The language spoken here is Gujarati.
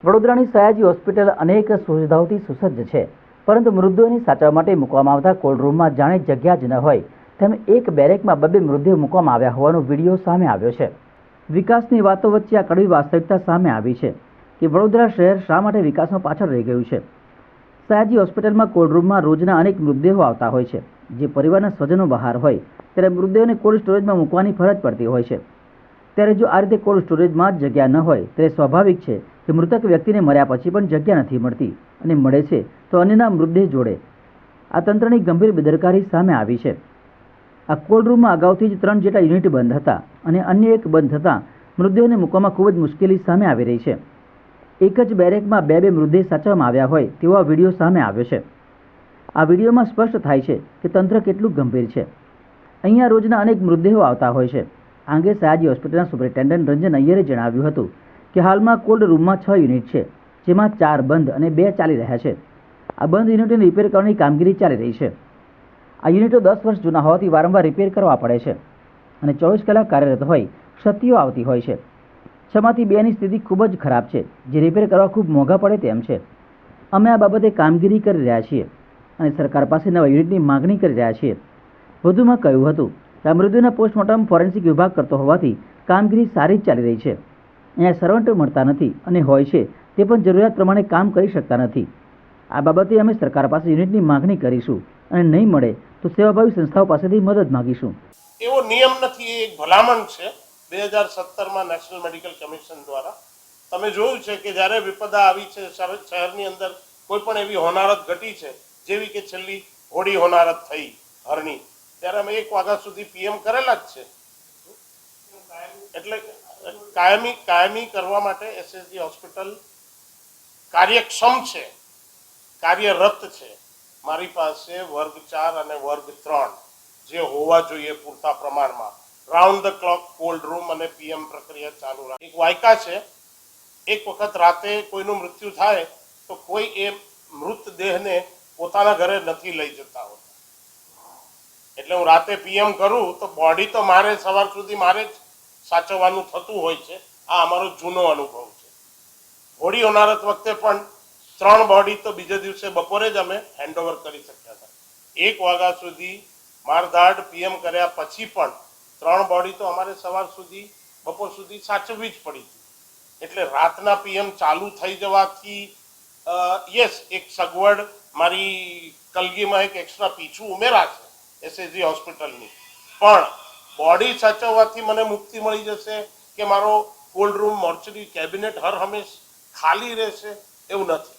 વડોદરાની સયાજી હોસ્પિટલ અનેક સુવિધાઓથી સુસજ્જ છે, પરંતુ મૃતદેહોને સાચવવા માટે મૂકવામાં આવતા કોલ્ડ રૂમમાં જાણે જગ્યા જ ન હોય તેમ એક બેરેકમાં બબ્બે મૃતદેહો મૂકવામાં આવ્યા હોવાનો વિડીયો સામે આવ્યો છે। વિકાસની વાતો વચ્ચે આ કડવી વાસ્તવિકતા સામે આવી છે કે વડોદરા શહેર શા માટે વિકાસમાં પાછળ રહી ગયું છે। સયાજી હોસ્પિટલમાં કોલ્ડ રૂમમાં રોજના અનેક મૃતદેહો આવતા હોય છે, જે પરિવારના સ્વજનો બહાર હોય ત્યારે મૃતદેહોને કોલ્ડ સ્ટોરેજમાં મૂકવાની ફરજ પડતી હોય છે। ત્યારે જો આ રીતે કોલ્ડ સ્ટોરેજમાં જગ્યા ન હોય ત્યારે સ્વાભાવિક છે કે મૃતક વ્યક્તિને મર્યા પછી પણ જગ્યા નથી મળતી, અને મળે છે તો અન્યના મૃતદેહ જોડે। આ તંત્રની ગંભીર બેદરકારી સામે આવી છે। આ કોલ્ડ રૂમમાં અગાઉથી જ 3 જેટલા યુનિટ બંધ હતા અને અન્ય એક બંધ થતાં મૃતદેહોને મૂકવામાં ખૂબ જ મુશ્કેલી સામે આવી રહી છે। એક જ બેરેકમાં બે મૃતદેહ સાચવવામાં આવ્યા હોય તેવો આ વિડીયો સામે આવ્યો છે। આ વિડીયોમાં સ્પષ્ટ થાય છે કે તંત્ર કેટલું ગંભીર છે। અહીંયા રોજના અનેક મૃતદેહો આવતા હોય છે। આ અંગે સયાજી હોસ્પિટલના સુપરિન્ટેન્ડન્ટ રંજન અય્યરે જણાવ્યું હતું કે હાલમાં કોલ્ડ રૂમમાં 6 યુનિટ છે, જેમાં 4 બંધ અને 2 ચાલી રહ્યા છે। આ બંધ યુનિટોને રિપેર કરવાની કામગીરી ચાલી રહી છે। આ યુનિટો 10 વર્ષ જૂના હોવાથી વારંવાર રિપેર કરવા પડે છે અને 24 કલાક કાર્યરત હોય ક્ષતિઓ આવતી હોય છે। 6માંથી 2ની સ્થિતિ ખૂબ જ ખરાબ છે, જે રિપેર કરવા ખૂબ મોંઘા પડે તેમ છે। અમે આ બાબતે કામગીરી કરી રહ્યા છીએ અને સરકાર પાસે નવા યુનિટની માગણી કરી રહ્યા છીએ। વધુમાં કહ્યું હતું કે આ મૃતદેહના પોસ્ટમોર્ટમ ફોરેન્સિક વિભાગ કરતો હોવાથી કામગીરી સારી જ ચાલી રહી છે। અહીંયા સર્વન્ટ મળતા નથી અને હોય છે તે પણ જરૂરિયાત પ્રમાણે કામ કરી શકતા નથી। આ બાબતે અમે સરકાર પાસે યુનિટની માગણી કરીશું અને નહીં મળે તો સેવાભાવી સંસ્થાઓ પાસેથી મદદ માગીશું। એવો નિયમ નથી, એક ભલામણ છે 2017માં નેશનલ મેડિકલ કમિશન દ્વારા। તમે જોયું છે કે જ્યારે વિપદા આવી છે શહેરની અંદર કોઈ પણ એવી હોનારત ઘટી છે, જેવી કે છેલ્લી હોળી હોનારત થઈ હરણી, ત્યારે અમે 1 વાગ્યા સુધી પીએમ કરેલા જ છે। એટલે કાયમી કરવા માટે એસએસજી હોસ્પિટલ કાર્યક્ષમ છે, કાર્યરત છે। મારી પાસે વર્ગ 4 અને વર્ગ 3 જે હોવા જોઈએ પૂરતા પ્રમાણમાં round the clock cold room અને પીએમ પ્રક્રિયા ચાલુ રાખે। એક વાયકા છે, એક વખત રાતે કોઈનું મૃત્યુ થાય તો કોઈ એ મૃતદેહને પોતાના ઘરે નથી લઈ જતા હોતા, એટલે હું રાતે પીએમ કરું તો બોડી તો મારે સવાર સુધી મારે જ સાચવવાનું થતું હોય છે। આ અમારો જૂનો અનુભવ છે। હોળી હોનારત વખતે પણ 3 બોડી તો બીજે દિવસે બપોરે જ અમે હેન્ડઓવર કરી શક્યા હતા। 1 વાગ્યા સુધી મારધાડ પીએમ કર્યા પછી પણ 3 બોડી તો અમારે સવાર સુધી બપોર સુધી સાચવવી જ પડી હતી। એટલે રાતના પીએમ ચાલુ થઈ જવાથી યસ, એક સગવડ મારી કલગીમાં એક એક્સ્ટ્રા પીછું ઉમેરા છે એસએસજી હોસ્પિટલની, પણ બોડી સાચવવાથી મને મુક્તિ મળી જશે કે મારો કોલ્ડ રૂમ મોર્ચરી કેબિનેટ હર હંમેશ ખાલી રહેશે એવું નથી।